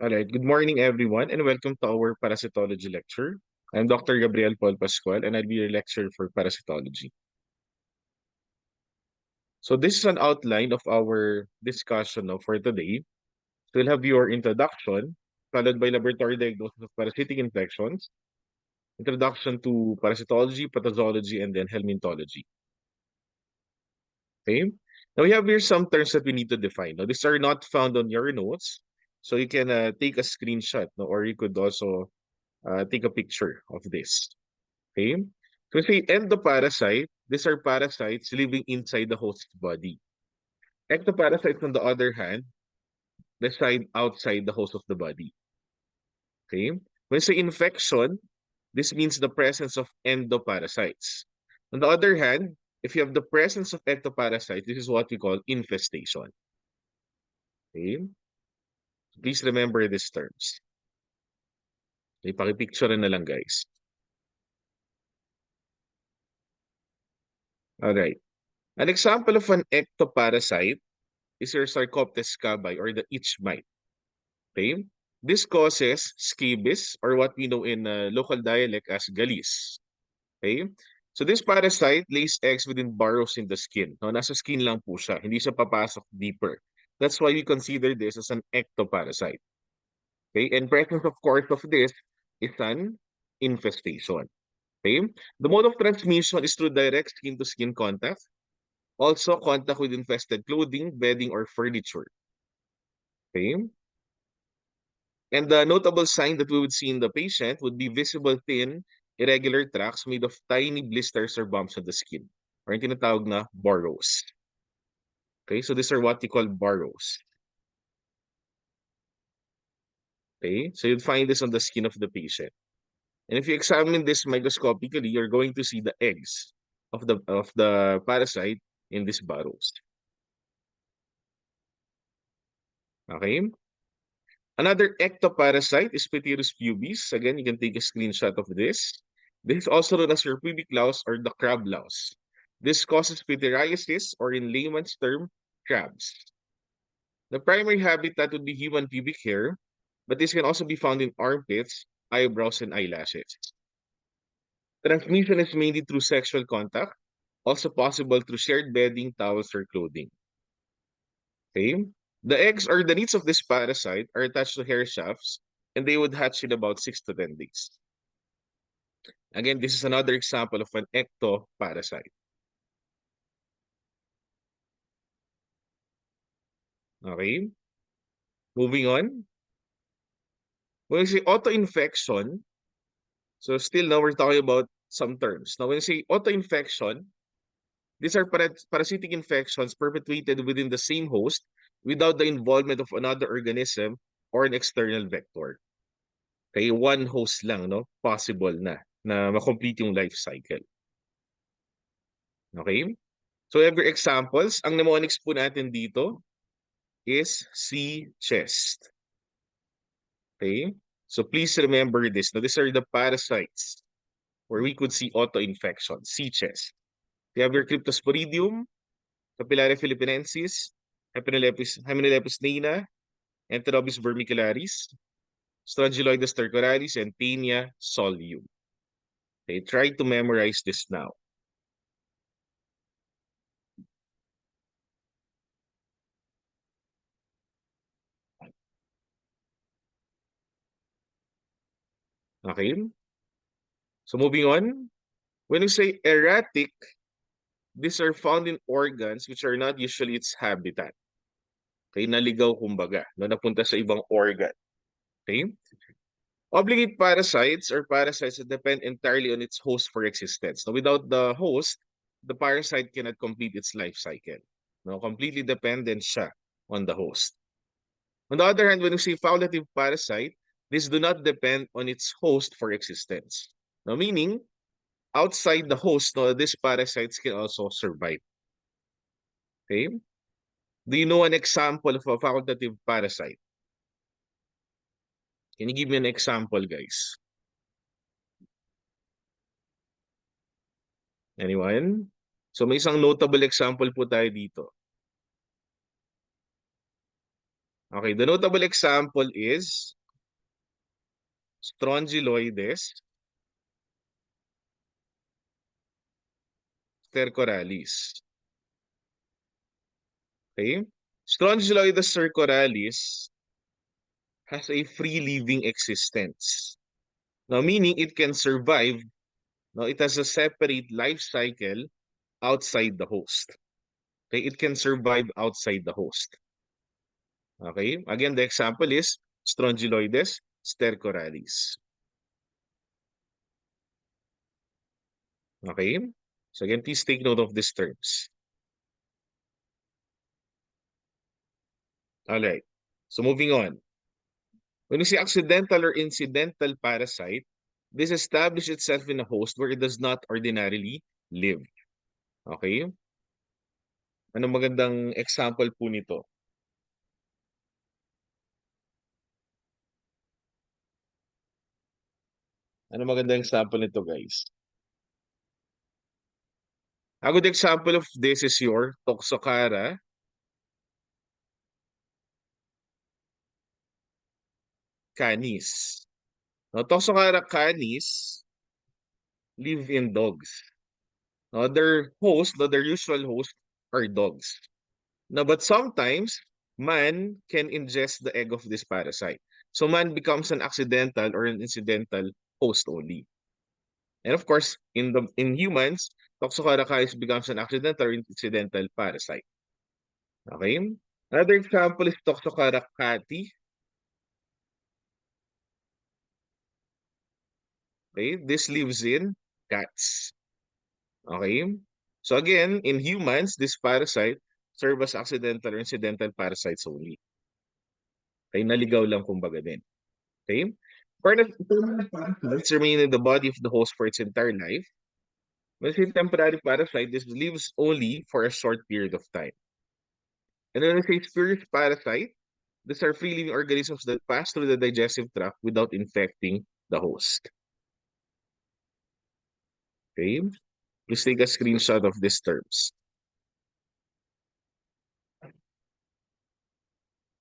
All right. Good morning, everyone, and welcome to our parasitology lecture. I'm Dr. Gabriel Paul Pascual, and I'll be your lecturer for parasitology. So this is an outline of our discussion for today. So we'll have your introduction, followed by laboratory diagnosis of parasitic infections, introduction to parasitology, pathology, and then helmintology. Okay. Now we have here some terms that we need to define. Now these are not found on your notes, so you can take a screenshot, no, or you could also take a picture of this. Okay? So say endoparasite, these are parasites living inside the host's body. Ectoparasites, on the other hand, reside outside the host of the body. Okay? When say infection, this means the presence of endoparasites. On the other hand, if you have the presence of ectoparasites, this is what we call infestation. Okay? Please remember these terms. Okay, pakipicture na lang, guys. All right. An example of an ectoparasite is your Sarcoptes cabi or the itch mite. Okay? This causes scabies or what we know in local dialect as galis. Okay? So this parasite lays eggs within burrows in the skin. No, nasa skin lang po siya. Hindi siya papasok deeper. That's why we consider this as an ectoparasite. Okay? And presence, of course, of this is an infestation. Okay? The mode of transmission is through direct skin-to-skin contact. Also, contact with infested clothing, bedding, or furniture. Okay? And the notable sign that we would see in the patient would be visible thin, irregular tracts made of tiny blisters or bumps on the skin, or yung tinatawag na burrows. Okay, so these are what we call burrows. Okay, so you'd find this on the skin of the patient. And if you examine this microscopically, you're going to see the eggs of the parasite in these burrows. Okay. Another ectoparasite is Pteris pubis. Again, you can take a screenshot of this. This is also known as your pubic louse or the crab louse. This causes pityriasis, or in layman's term, crabs. The primary habitat would be human pubic hair, but this can also be found in armpits, eyebrows, and eyelashes. Transmission is mainly through sexual contact, also possible through shared bedding, towels, or clothing. Okay? The eggs or the needs of this parasite are attached to hair shafts, and they would hatch in about 6 to 10 days. Again, this is another example of an ectoparasite. Okay? Moving on. When we say autoinfection, so still now we're talking about some terms. Now, when we say autoinfection, these are parasitic infections perpetuated within the same host without the involvement of another organism or an external vector. Okay, one host lang, no? Possible na ma-complete yung life cycle. Okay? So, every examples, ang mnemonics po natin dito is C chest. Okay? So, please remember this. Now, these are the parasites where we could see auto-infection, C chest. You have your Cryptosporidium, Capillary philippinensis, Hymenelepis neina, Enterobis vermicularis, Strongyloides stercoralis, and Taenia solium. Okay, try to memorize this now. Okay? So moving on, when you say erratic, these are found in organs which are not usually its habitat. Okay, naligaw kumbaga, no, napunta sa ibang organ. Okay? Obligate parasites are parasites that depend entirely on its host for existence. Now, without the host, the parasite cannot complete its life cycle. No, completely dependent siya on the host. On the other hand, when we say facultative parasite, these do not depend on its host for existence. Now, meaning, outside the host, no, these parasites can also survive. Okay? Do you know an example of a facultative parasite? Can you give me an example, guys? Anyone? So may isang notable example po tayo dito. Okay, the notable example is Strongyloides stercoralis. Okay? Strongyloides stercoralis has a free living existence. Now, meaning it can survive. Now, it has a separate life cycle outside the host. Okay, it can survive outside the host. Okay, again, the example is Strongyloides stercoralis. Okay, so again, please take note of these terms. All right, so moving on. When we say accidental or incidental parasite, this establishes itself in a host where it does not ordinarily live. Okay? Ano magandang example po nito? Ano magandang example nito, guys? A good example of this is your Toxocara canis. Now, Toxocara canis live in dogs. Now, their usual host are dogs. Now, but sometimes man can ingest the egg of this parasite. So man becomes an accidental or an incidental host only. And of course, in humans, Toxocara canis becomes an accidental or incidental parasite. Okay? Another example is Toxocara cati. Okay? This lives in cats. Okay? So again, in humans, this parasite serve as accidental or incidental parasites only. Okay? Naligaw lang kumbaga din. Okay? Permanent parasites remain in the body of the host for its entire life. When it's a temporary parasite, this lives only for a short period of time. And when it's a spurious parasite, these are free living organisms that pass through the digestive tract without infecting the host. Okay? Please take a screenshot of these terms.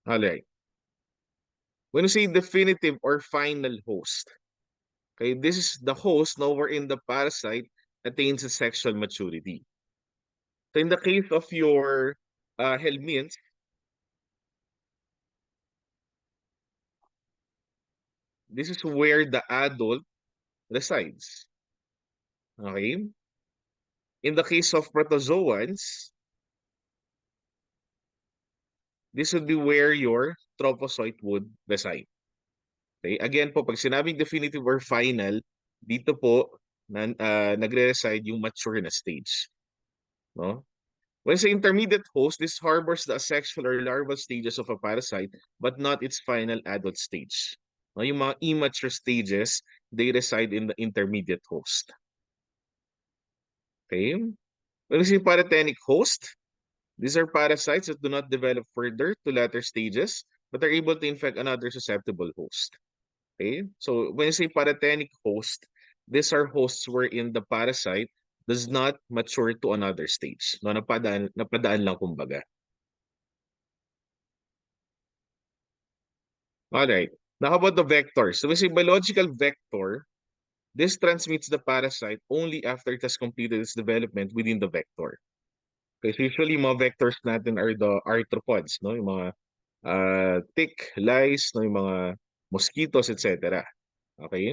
All right. When you say definitive or final host, okay, this is the host now wherein the parasite attains a sexual maturity. So in the case of your helminths, this is where the adult resides. Okay? In the case of protozoans, this would be where your trophozoite would reside. Okay? Again po, pag sinabing definitive or final, dito po nagre-reside yung mature na stage. No? When say intermediate host, this harbors the asexual or larval stages of a parasite, but not its final adult stage. No, yung mga immature stages, they reside in the intermediate host. Okay? When we say paratenic host, these are parasites that do not develop further to later stages, but are able to infect another susceptible host. Okay? So when you say paratenic host, these are hosts wherein the parasite does not mature to another stage. No, napadaan lang kumbaga. All right. Now, how about the vector? So we say biological vector, this transmits the parasite only after it has completed its development within the vector. Because usually mga vectors natin are the arthropods, no? Yung mga tick, lice, no? Yung mga mosquitoes, etc. Okay?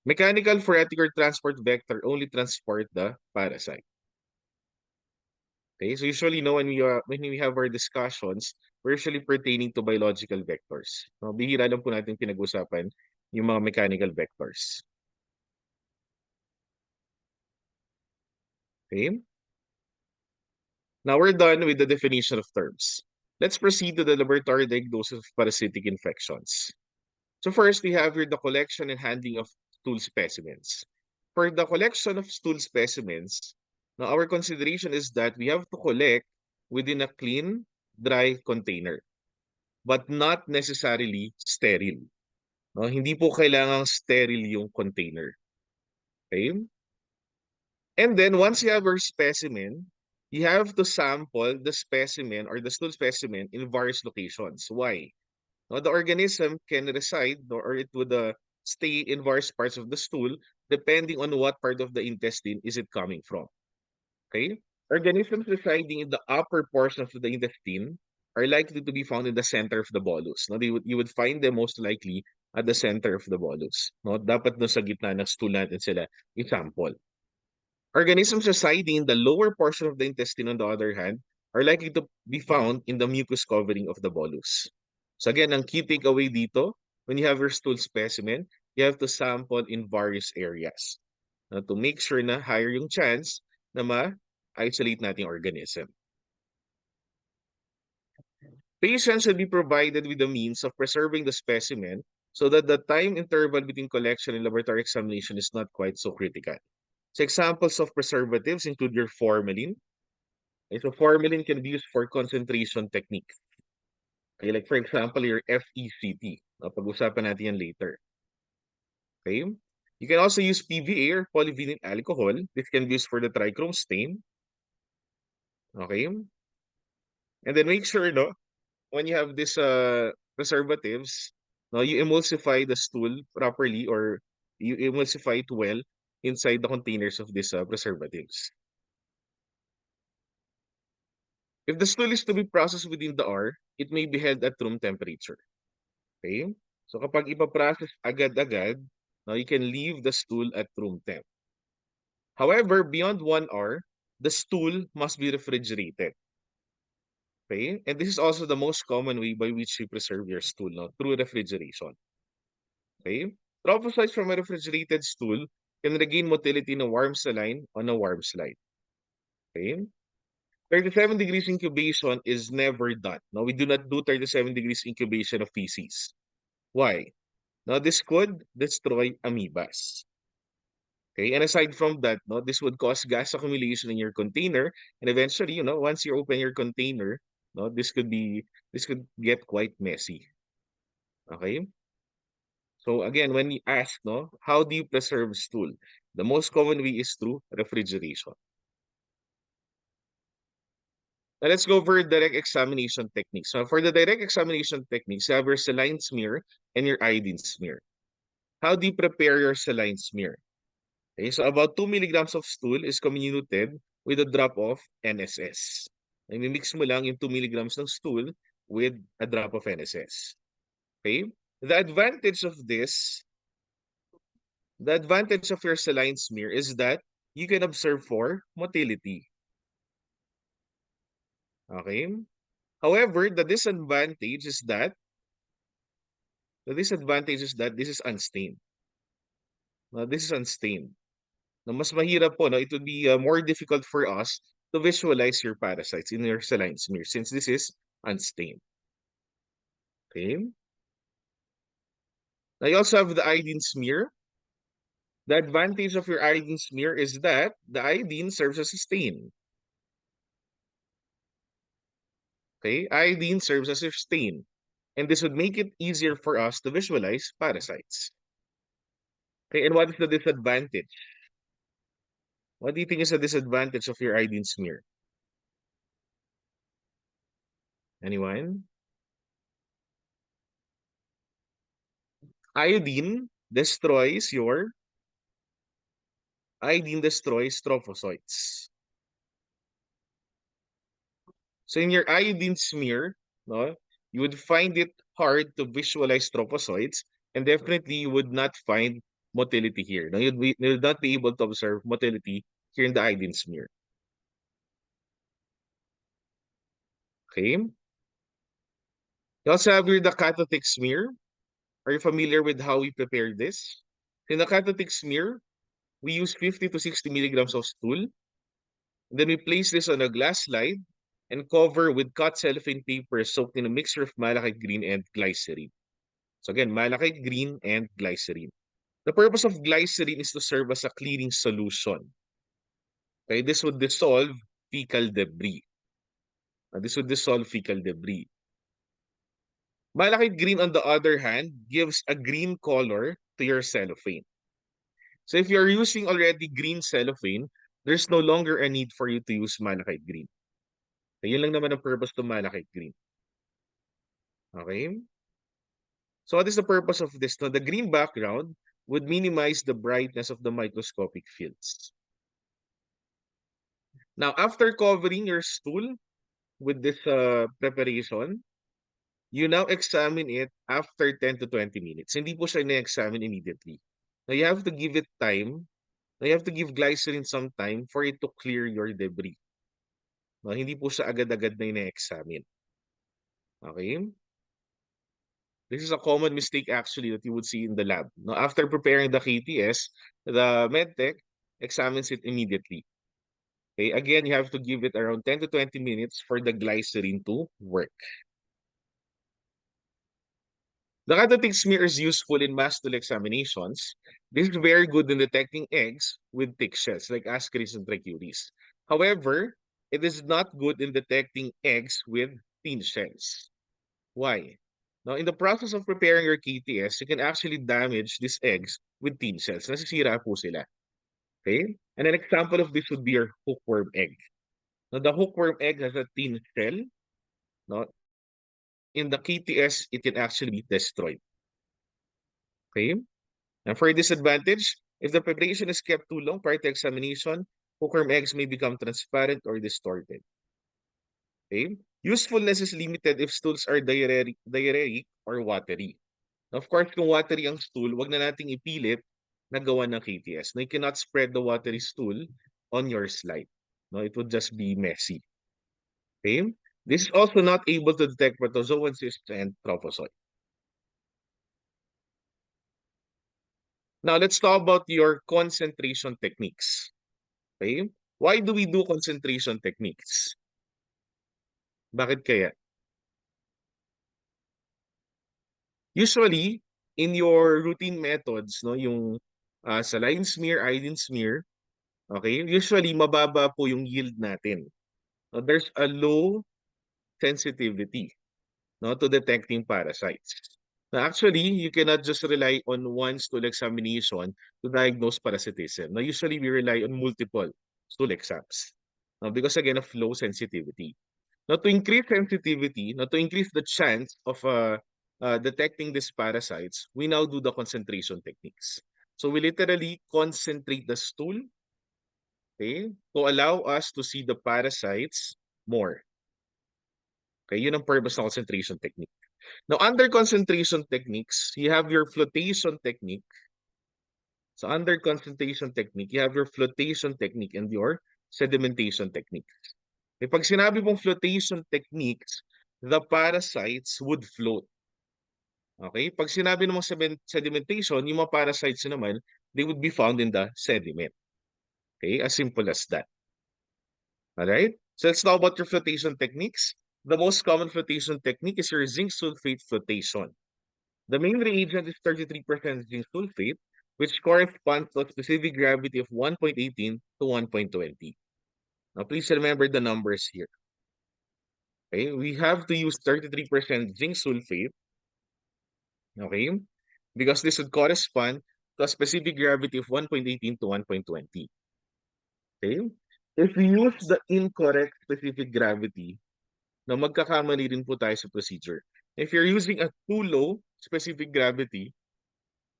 Mechanical phoretic or transport vector only transport the parasite. Okay, so usually no, when we have our discussions, we're usually pertaining to biological vectors. No, bihira lang po natin pinag-usapan yung mga mechanical vectors. Okay? Now we're done with the definition of terms. Let's proceed to the laboratory diagnosis of parasitic infections. So first, we have here the collection and handling of stool specimens. For the collection of stool specimens, now our consideration is that we have to collect within a clean, dry container, but not necessarily sterile. No, hindi po kailangang sterile yung container. Okay? And then once you have your specimen, you have to sample the specimen or the stool specimen in various locations. Why? Now, the organism can reside or it would stay in various parts of the stool depending on what part of the intestine is it coming from. Okay? Organisms residing in the upper portion of the intestine are likely to be found in the center of the bolus. No, you would find them most likely at the center of the bolus. No, dapat no sa gitna ng stool natin sila i-sample. Organisms residing in the lower portion of the intestine, on the other hand, are likely to be found in the mucus covering of the bolus. So again, ang key takeaway dito, when you have your stool specimen, you have to sample in various areas to make sure na higher yung chance na ma-isolate natin yung organism. Patients should be provided with the means of preserving the specimen so that the time interval between collection and laboratory examination is not quite so critical. So examples of preservatives include your formalin. Okay, so formalin can be used for concentration techniques. Okay, like for example, your FECT. Pag-usapan natin yan later. Okay? You can also use PVA or polyvinyl alcohol. This can be used for the trichrome stain. Okay? And then make sure, no, when you have this preservatives, no, you emulsify the stool properly or you emulsify it well inside the containers of these preservatives. If the stool is to be processed within the hour, it may be held at room temperature. Okay? So kapag ipaprocess agad-agad, now you can leave the stool at room temp. However, beyond 1 hour, the stool must be refrigerated. Okay? And this is also the most common way by which you preserve your stool, no? Through refrigeration. Okay? Trophocytes from a refrigerated stool can regain motility in a warm saline on a warm slide. Okay? 37 degrees incubation is never done. No, we do not do 37 degrees incubation of feces. Why? Now, this could destroy amoebas. Okay, and aside from that, no, this would cause gas accumulation in your container, and eventually, once you open your container, no, this could get quite messy. Okay, so again, when you ask, no, how do you preserve stool? The most common way is through refrigeration. Now let's go over direct examination techniques. So for the direct examination techniques, you have your saline smear and your iodine smear. How do you prepare your saline smear? Okay, so about 2 milligrams of stool is comminuted with a drop of NSS. I mix mo lang yung 2 milligrams ng stool with a drop of NSS. Okay? The advantage of this, the advantage of your saline smear is that you can observe for motility. Okay? However, the disadvantage is that this is unstained. Now, this is unstained. Now, mas mahirap po, no? It would be more difficult for us to visualize your parasites in your saline smear since this is unstained. Okay? Now, you also have the iodine smear. The advantage of your iodine smear is that the iodine serves as a stain. Okay? Iodine serves as a stain. And this would make it easier for us to visualize parasites. Okay, and what is the disadvantage? What do you think is the disadvantage of your iodine smear? Anyone? Iodine destroys trophocytes. So in your iodine smear, no, you would find it hard to visualize trophocytes, and definitely you would not find motility here. No, you would not be able to observe motility here in the iodine smear. Okay. You also have here the catotic smear. Are you familiar with how we prepare this? In the catotic smear, we use 50 to 60 milligrams of stool. Then we place this on a glass slide and cover with cut cellophane paper soaked in a mixture of malachite green and glycerin. So again, malachite green and glycerin. The purpose of glycerin is to serve as a cleaning solution. Okay, this would dissolve fecal debris. This would dissolve fecal debris. Malachite green, on the other hand, gives a green color to your cellophane. So if you're using already green cellophane, there's no longer a need for you to use malachite green. So, yun lang naman ang purpose ng malachite green. Okay? So what is the purpose of this? Now, the green background would minimize the brightness of the microscopic fields. Now, after covering your stool with this preparation, you now examine it after 10 to 20 minutes. Hindi po siya na-examine immediately. Now, you have to give it time. Now, you have to give glycerin some time for it to clear your debris. Now, hindi po siya agad-agad na ina-examine. Okay? This is a common mistake actually that you would see in the lab. Now, after preparing the KTS, the medtech examines it immediately. Okay, again, you have to give it around 10 to 20 minutes for the glycerin to work. The cathotic smear is useful in mastole examinations. This is very good in detecting eggs with thick shells like Ascaris and Trichuris. However, it is not good in detecting eggs with thin shells. Why? Now, in the process of preparing your KTS, you can actually damage these eggs with thin shells. Nasisira po sila. Okay? And an example of this would be your hookworm egg. Now, the hookworm egg has a thin shell. No? In the KTS, it can actually be destroyed. Okay? And for disadvantage, if the preparation is kept too long prior to examination, hookworm eggs may become transparent or distorted. Okay? Usefulness is limited if stools are diarrheic or watery. Of course, kung watery ang stool, wag na nating ipilit na gawa ng KTS. No, you cannot spread the watery stool on your slide. No, it would just be messy. Okay? This is also not able to detect protozoan cysts and trophozoite. Now, let's talk about your concentration techniques. Okay? Why do we do concentration techniques? Bakit kaya? Usually, in your routine methods, no, yung saline smear, iodine smear, okay, usually mababa po yung yield natin. There's a low sensitivity, no, to detecting parasites. Now, actually, you cannot just rely on one stool examination to diagnose parasitism. Now, usually we rely on multiple stool exams, because again of low sensitivity. Now, to increase sensitivity, now to increase the chance of detecting these parasites, we now do the concentration techniques. So we literally concentrate the stool, okay, to allow us to see the parasites more. Okay, yun ang purpose ng concentration technique. Now, under concentration techniques, you have your flotation technique. So under concentration technique, you have your flotation technique and your sedimentation technique. E pag sinabi mong flotation techniques, the parasites would float. Okay? Pag sinabi namang sedimentation, yung mga parasites naman, they would be found in the sediment. Okay? As simple as that. Alright? So let's talk about your flotation techniques. The most common flotation technique is your zinc sulfate flotation. The main reagent is 33% zinc sulfate, which corresponds to a specific gravity of 1.18 to 1.20. Now, please remember the numbers here. Okay, we have to use 33% zinc sulfate, okay, because this would correspond to a specific gravity of 1.18 to 1.20. Okay, if we use the incorrect specific gravity, na magkakamali rin po tayo sa procedure. If you're using a too low specific gravity,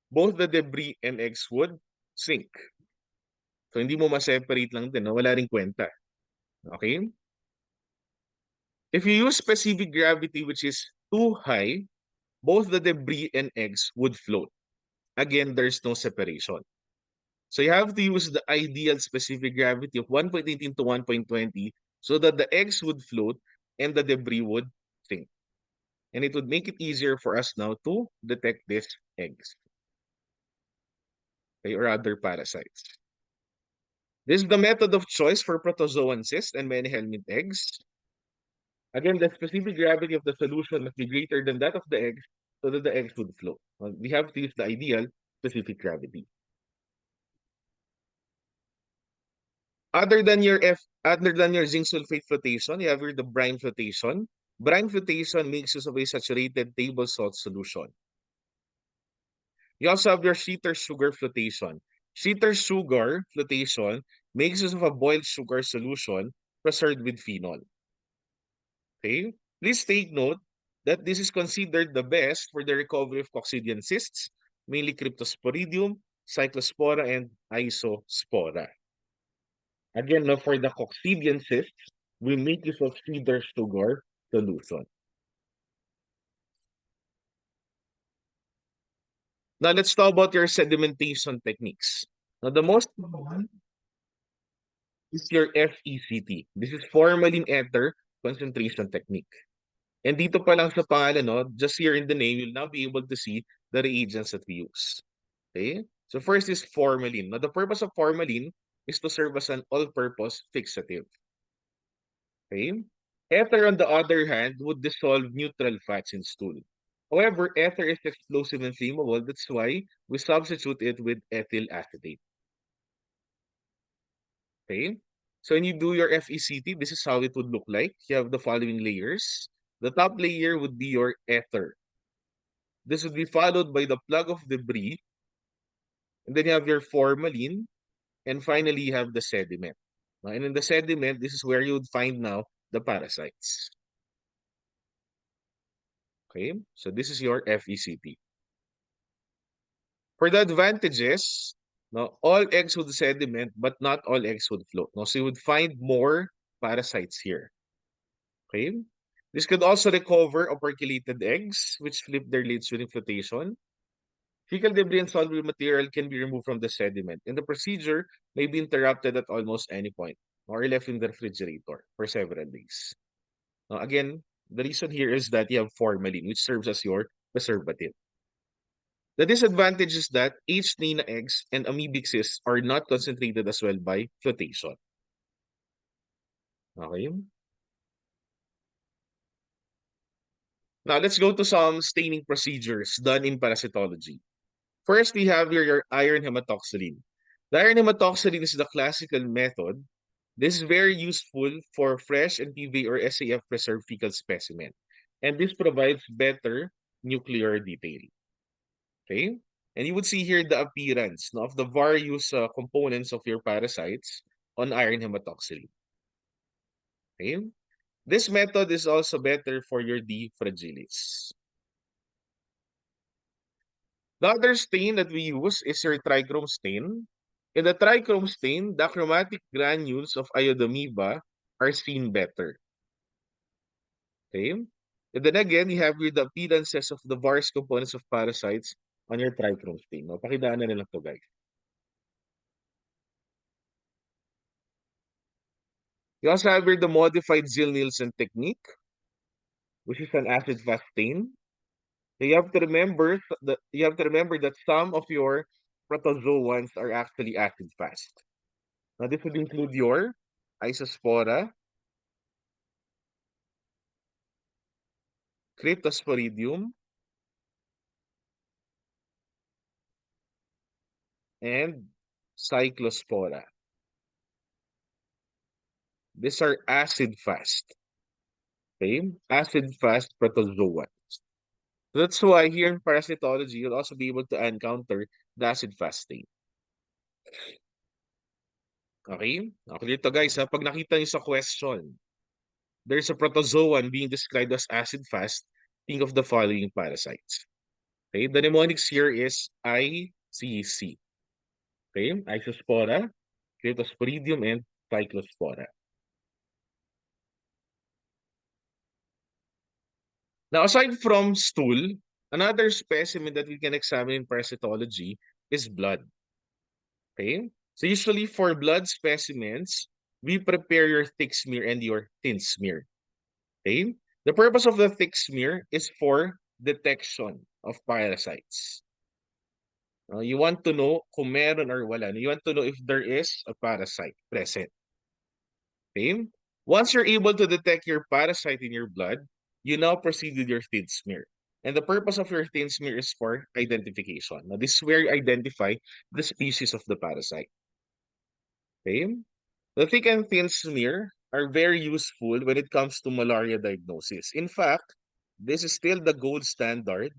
both the debris and eggs would sink. So, hindi mo ma-separate lang din, no? Wala ring kwenta. Okay? If you use specific gravity which is too high, both the debris and eggs would float. Again, there's no separation. So you have to use the ideal specific gravity of 1.18 to 1.20 so that the eggs would float and the debris would sink. And it would make it easier for us now to detect these eggs, okay, or other parasites. This is the method of choice for protozoan cysts and many helminth eggs. Again, the specific gravity of the solution must be greater than that of the eggs so that the eggs would float. We have to use the ideal specific gravity. Other than your zinc sulfate flotation, you have here the brine flotation. Brine flotation makes use of a saturated table salt solution. You also have your Scheiter sugar flotation. Scheiter sugar flotation makes use of a boiled sugar solution preserved with phenol. Okay? Please take note that this is considered the best for the recovery of coccidian cysts, mainly Cryptosporidium, Cyclospora, and Isospora. Again, no, for the coccidian cysts, we make use of cedar sugar solution. Now, let's talk about your sedimentation techniques. Now, the most common is your FECT. This is formalin ether concentration technique. And dito pa lang sa pangalan, no, just here in the name, you'll now be able to see the reagents that we use. Okay? So first is formalin. Now, the purpose of formalin is to serve as an all-purpose fixative. Okay? Ether, on the other hand, would dissolve neutral fats in stool. However, ether is explosive and flammable. That's why we substitute it with ethyl acetate. Okay? So when you do your FECT, this is how it would look like. You have the following layers. The top layer would be your ether. This would be followed by the plug of debris. And then you have your formalin. And finally, you have the sediment. And in the sediment, this is where you would find now the parasites. Okay? So this is your FECT. For the advantages, no, all eggs would sediment, but not all eggs would float. No? So you would find more parasites here. Okay? This could also recover operculated eggs, which flip their lids during flotation. Fecal debris and soluble material can be removed from the sediment, and the procedure may be interrupted at almost any point or left in the refrigerator for several days. Now, again, the reason here is that you have formalin, which serves as your preservative. The disadvantage is that H. eggs and amoebic cysts are not concentrated as well by flotation. Okay? Now, let's go to some staining procedures done in parasitology. First, we have here your iron hematoxylin. The iron hematoxylin is the classical method. This is very useful for fresh and PV or SAF preserved fecal specimen. And this provides better nuclear detailing. Okay? And you would see here the appearance, no, of the various components of your parasites on iron hematoxylin. Okay? This method is also better for your D. fragilis. The other stain that we use is your trichrome stain. In the trichrome stain, the chromatic granules of iodoamoeba are seen better. Okay? And then again, you have here the appearances of the various components of parasites on your trichrome stain. No? Pakidaan na lang to, guys. You also have here the modified Ziehl-Neelsen technique, which is an acid-fast stain. You have to remember that some of your protozoans are actually acid-fast. Now, this would include your Isospora, Cryptosporidium, and Cyclospora. These are acid-fast. Okay? Acid-fast protozoa. That's why here in parasitology, you'll also be able to encounter the acid-fast stain. Okay? Okay, ito guys, ha? Pag nakita niyo sa question, there's a protozoan being described as acid-fast, think of the following parasites. Okay? The mnemonics here is ICC. Okay? Isospora, Cryptosporidium, and Cyclospora. Now, aside from stool, another specimen that we can examine in parasitology is blood. Okay? So usually for blood specimens, we prepare your thick smear and your thin smear. Okay? The purpose of the thick smear is for detection of parasites. You want to know kung meron or wala. You want to know if there is a parasite present. Okay? Once you're able to detect your parasite in your blood, you now proceed with your thin smear. And the purpose of your thin smear is for identification. Now, this is where you identify the species of the parasite. Okay? The thick and thin smear are very useful when it comes to malaria diagnosis. In fact, this is still the gold standard.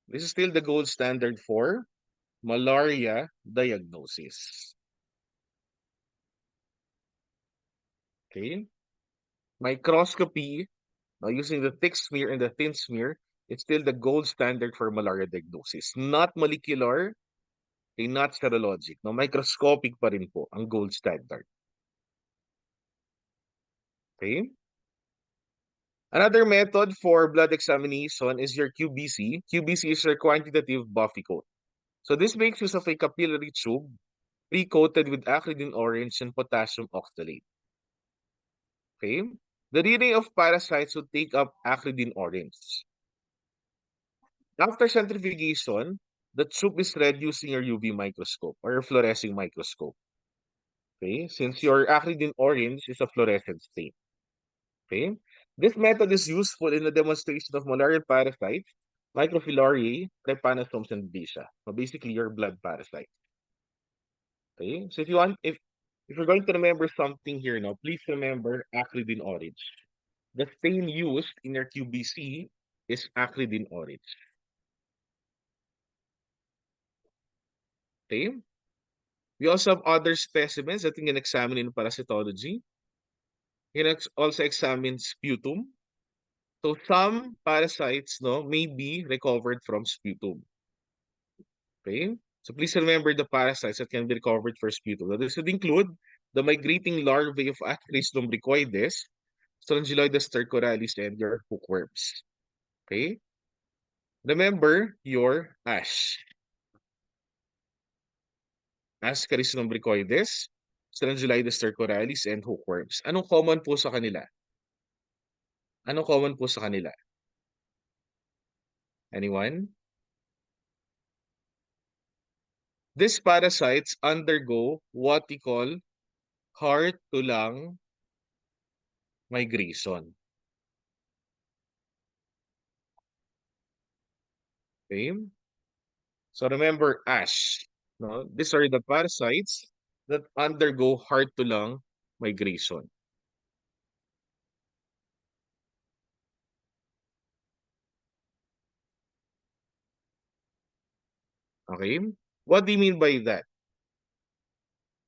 This is still the gold standard for malaria diagnosis. Okay? Microscopy, using the thick smear and the thin smear, it's still the gold standard for malaria diagnosis. Not molecular, okay, not serologic. No, microscopic pa rin po ang gold standard. Okay? Another method for blood examination is your QBC. QBC is your quantitative Buffy coat. So this makes use of a capillary tube pre-coated with acridine orange and potassium oxalate. Okay? The reading of parasites would take up acridine orange. After centrifugation, the tube is read using your UV microscope or your fluorescing microscope. Okay? Since your acridine orange is a fluorescent stain. Okay? This method is useful in the demonstration of malarial parasites, microfilariae, trypanosomes, and Babesia. So basically, your blood parasite. Okay? So if you're going to remember something here now, please remember acridine orange. The stain used in your QBC is acridine orange. Okay? We also have other specimens that we can examine in parasitology. You can also examine sputum. So some parasites may be recovered from sputum. Okay? So please remember the parasites that can be recovered from sputum. Now, this would include the migrating larvae of Atheris lumbricoides, Strongyloides stercoralis, and your hookworms. Okay? Remember your ash. Ascaris lumbricoides, Strongyloides stercoralis, and hookworms. Anong common po sa kanila? Anong common po sa kanila? Anyone? These parasites undergo what we call heart-to-lung migration. Okay? So remember ash. No? These are the parasites that undergo heart-to-lung migration. Okay? What do you mean by that?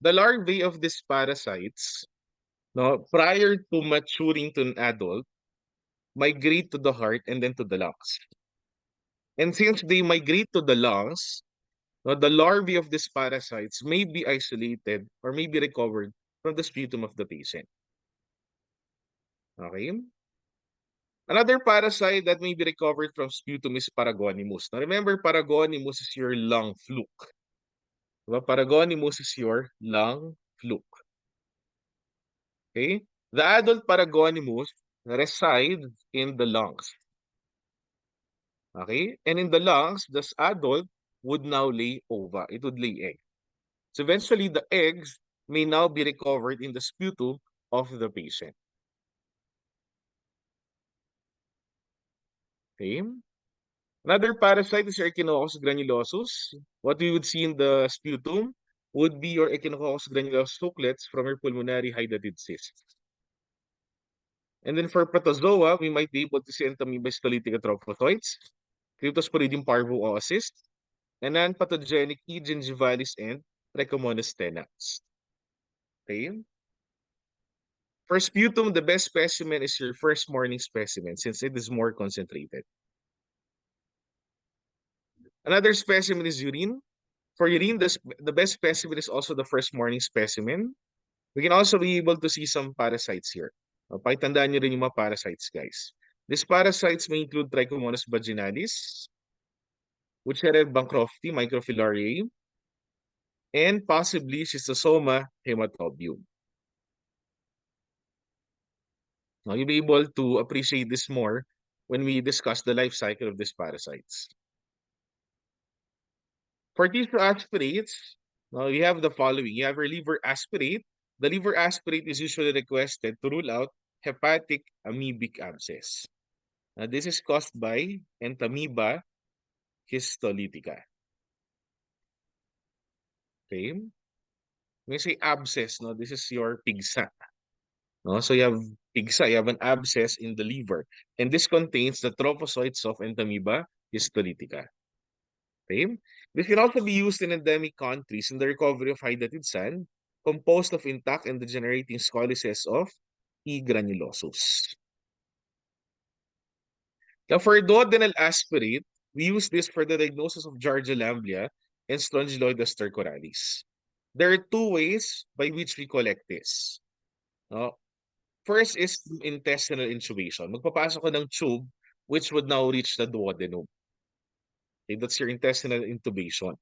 The larvae of these parasites, prior to maturing to an adult, migrate to the heart and then to the lungs. And since they migrate to the lungs, the larvae of these parasites may be isolated or may be recovered from the sputum of the patient. Okay? Another parasite that may be recovered from sputum is Paragonimus. Now remember, Paragonimus is your lung fluke. Diba? Paragonimus is your lung fluke. Okay? The adult Paragonimus resides in the lungs. Okay? And in the lungs, this adult would now lay ova. It would lay egg. So eventually, the eggs may now be recovered in the sputum of the patient. Okay? Another parasite is Echinococcus granulosus. What we would see in the sputum would be your Echinococcus granulosus hooklets from your pulmonary hydatid cyst. And then for protozoa, we might be able to see Entamoeba histolytica trophozoites, Cryptosporidium parvoocys, and non-pathogenic E. gingivalis and Trichomonas tenax. Okay? For sputum, the best specimen is your first morning specimen since it is more concentrated. Another specimen is urine. For urine, the best specimen is also the first morning specimen. We can also be able to see some parasites here. Pakitandaan nyo rin yung mga parasites, guys. These parasites may include Trichomonas vaginalis, Wuchereria bancrofti, microfilariae, and possibly Schistosoma hematobium. Now, you'll be able to appreciate this more when we discuss the life cycle of these parasites. For tissue aspirates, now you have the following. You have your liver aspirate. The liver aspirate is usually requested to rule out hepatic amoebic abscess. Now, this is caused by Entamoeba histolytica. Okay? When you say abscess, this is your pigsa. So you have pigsa, you have an abscess in the liver. And this contains the trophozoites of Entamoeba histolytica. Okay? This can also be used in endemic countries in the recovery of hydatid sand, composed of intact and degenerating scoleces of E. granulosus. Now, for duodenal aspirate, we use this for the diagnosis of Giardia lamblia and Strongyloides stercoralis. There are two ways by which we collect this. No? First is intestinal intubation. Magpapasok ka ng tube which would now reach the duodenum. Okay, that's your intestinal intubation.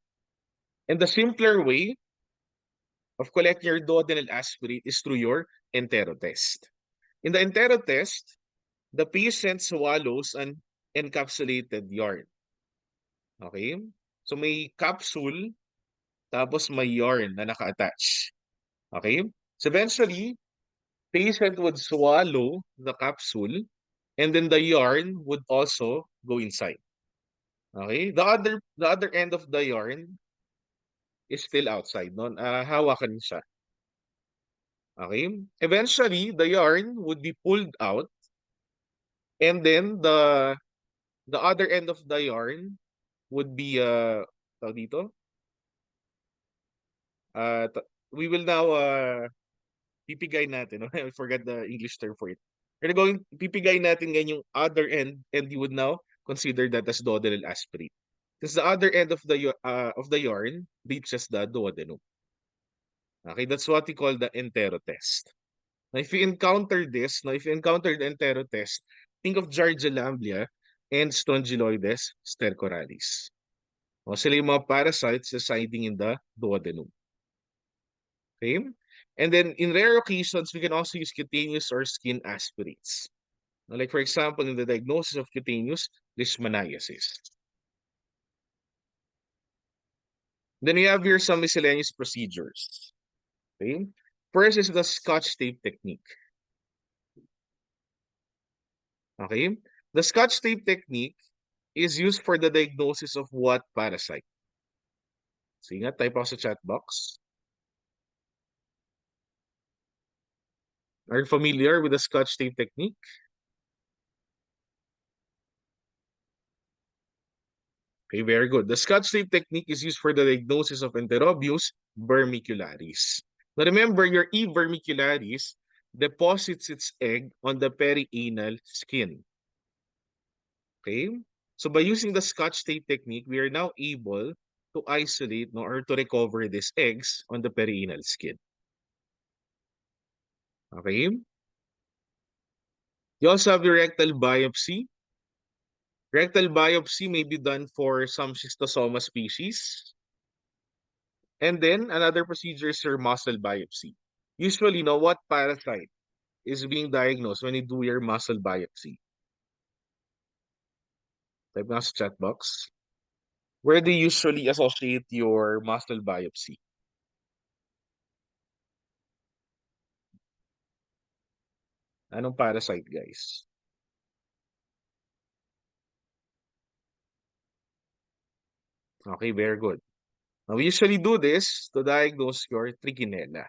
And the simpler way of collecting your duodenal aspirate is through your enterotest. In the enterotest, the patient swallows an encapsulated yarn. Okay? So may capsule, tapos may yarn na naka-attach. Okay? So eventually, patient would swallow the capsule and then the yarn would also go inside. Okay? The other end of the yarn is still outside. No? Hawakan siya. Okay? Eventually, the yarn would be pulled out and then the other end of the yarn would be tawag dito? We will now pipigay natin. I forgot the English term for it. We're going pipigay natin ngayon yung other end and you would now consider that as duodenal aspirate. Because the other end of the yarn reaches the duodenum. Okay, that's what we call the enterotest. Now, if you encounter the enterotest, think of Giardia lamblia and Strongyloides stercoralis. O, sila yung mga parasites residing in the duodenum. Okay? And then, in rare occasions, we can also use cutaneous or skin aspirates. Like, for example, in the diagnosis of cutaneous leishmaniasis. Then we have here some miscellaneous procedures. Okay? First is the Scotch tape technique. Okay? The Scotch tape technique is used for the diagnosis of what parasite? Sige nga, type ako sa chat box. Are you familiar with the Scotch tape technique? Okay, very good. The Scotch tape technique is used for the diagnosis of Enterobius vermicularis. Now remember, your E. vermicularis deposits its egg on the perianal skin. Okay? So by using the Scotch tape technique, we are now able to isolate or to recover these eggs on the perianal skin. Okay? You also have your rectal biopsy. Rectal biopsy may be done for some schistosoma species. And then another procedure is your muscle biopsy. Usually, what parasite is being diagnosed when you do your muscle biopsy? Type nga sa chat box. Where do you usually associate your muscle biopsy? Anong parasite, guys? Okay, very good. Now, we usually do this to diagnose your trichinella.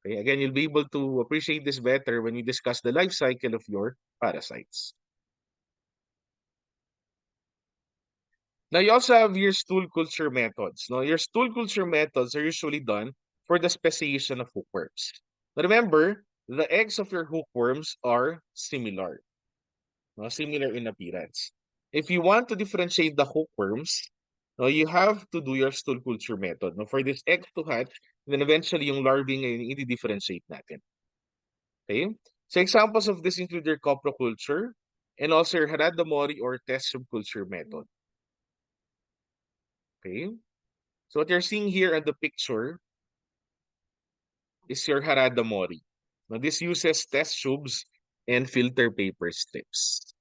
Okay, again, you'll be able to appreciate this better when we discuss the life cycle of your parasites. Now, you also have your stool culture methods. Now, your stool culture methods are usually done for the speciation of hookworms. Now, remember, the eggs of your hookworms are similar, similar in appearance. If you want to differentiate the hookworms, you have to do your stool culture method. Now, for this egg to hatch, then eventually yung larvae ngayon i-differentiate natin. Okay? So examples of this include your coproculture and also your Harada-Mori or test tube culture method. Okay? So what you're seeing here on the picture is your Harada-Mori. Now this uses test tubes and filter paper strips.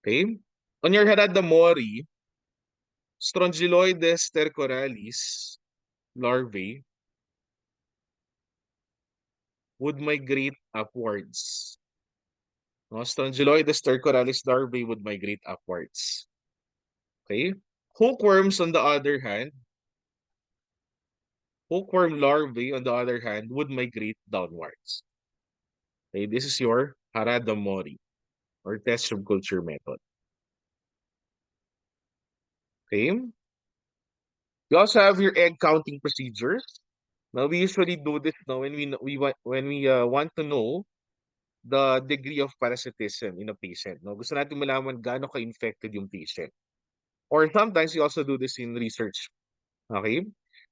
Okay? On your Harada-Mori, Strongyloides stercoralis larvae would migrate upwards. Strongyloides stercoralis larvae would migrate upwards. Okay? Hookworms, on the other hand, hookworm larvae, on the other hand, would migrate downwards. Okay, this is your Harada-Mori or test tube culture method. Okay. You also have your egg counting procedures. Now we usually do this now when we want to know the degree of parasitism in a patient. No? Gusto natin malaman gaano ka-infected yung patient. Or sometimes you also do this in research. Okay?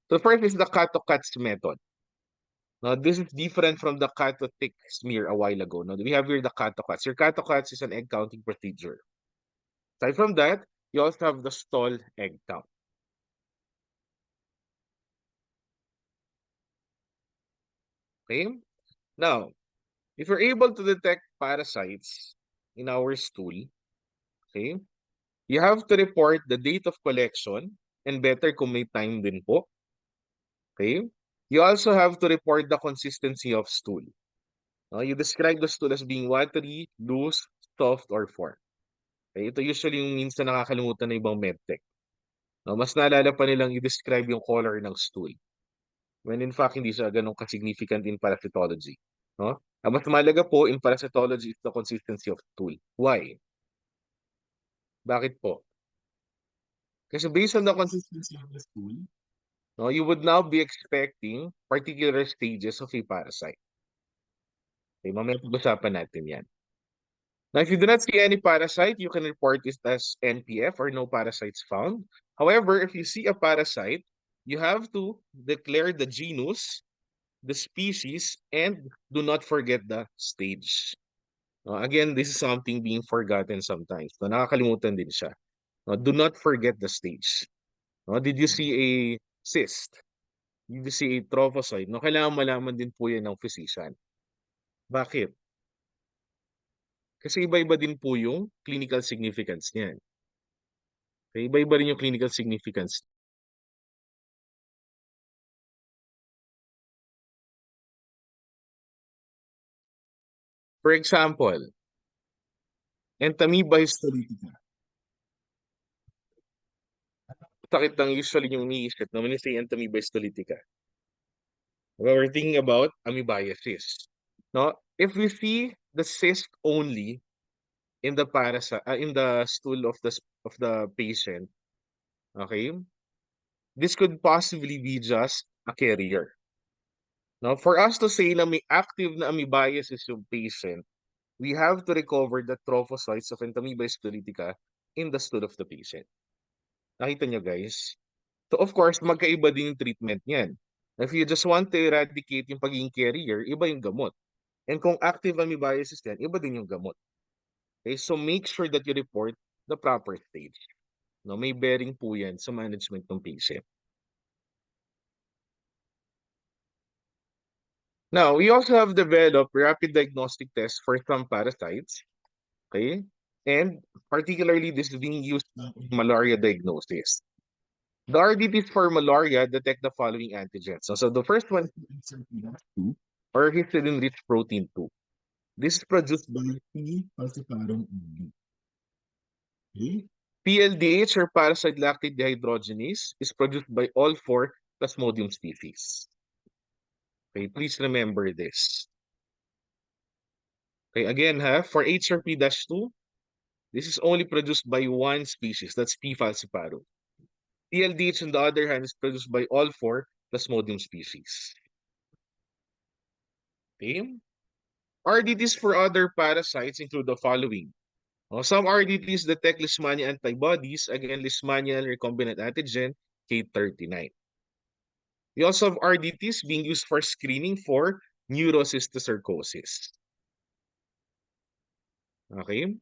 So first is the cut-to-cuts method. Now, this is different from the cut-to-tick smear a while ago. Now, we have here the cut-to-cuts. Your cut-to-cuts is an egg counting procedure. Aside from that, you also have the stall egg count. Okay? Now, if you're able to detect parasites in our stool, okay, you have to report the date of collection and better kung may time din po. Okay? You also have to report the consistency of stool. You describe the stool as being watery, loose, soft, or firm. Okay? Ito usually yung minsan nakakalimutan ng ibang medtech. Mas naalala pa nilang i-describe yung color ng stool. When in fact, hindi siya ganun ka-significant in parasitology. No? Ang mas mahalaga po in parasitology is the consistency of stool. Why? Bakit po? Kasi based on the consistency of the stool, no, you would now be expecting particular stages of a parasite. Okay, mamaya pag-usapan natin yan. Now, if you do not see any parasite, you can report this as NPF or no parasites found. However, if you see a parasite, you have to declare the genus, the species, and do not forget the stage. Again, this is something being forgotten sometimes. Nakakalimutan din siya. Do not forget the stage. Did you see a cyst? Did you see a trophozoite? Kailangan malaman din po yan ng physician. Bakit? Kasi iba-iba din po yung clinical significance niyan. Okay, iba-iba rin yung clinical significance. For example, Entamoeba histolytica. Sakit lang usually yung iniisip na when you say Entamoeba histolytica. We're thinking about amoebiasis. No? If we see the cyst only in the in the stool of the patient, okay? This could possibly be just a carrier. Now, for us to say na may active na amoebiasis yung patient, we have to recover the trophozoites of Entamoeba histolytica in the stool of the patient. Nakita nyo guys? So of course, magkaiba din yung treatment niyan. If you just want to eradicate yung pagiging carrier, iba yung gamot. And kung active amoebiasis yan, iba din yung gamot. Okay, so make sure that you report the proper stage. No, may bearing po yan sa management ng patient. Now, we also have developed rapid diagnostic tests for some parasites. Okay? And particularly, this is being used in malaria diagnosis. The RDTs for malaria detect the following antigens. So the first one is HRP-2 or histidine-rich protein 2. This is produced by P. falciparum only. Okay? PLDH or parasite lactate dehydrogenase is produced by all four Plasmodium species. Okay, please remember this. Okay, again, for HRP-2, this is only produced by one species, that's P. falciparum. PLDH, on the other hand, is produced by all four Plasmodium species. Okay? RDTs for other parasites include the following. Some RDTs detect Leishmania antibodies, again, Leishmania recombinant antigen K39. We also have RDTs being used for screening for neurocysticercosis. Okay? Do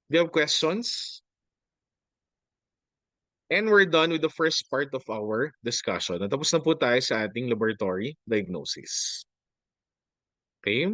you have questions? And we're done with the first part of our discussion. Natapos na po tayo sa ating laboratory diagnosis. Okay?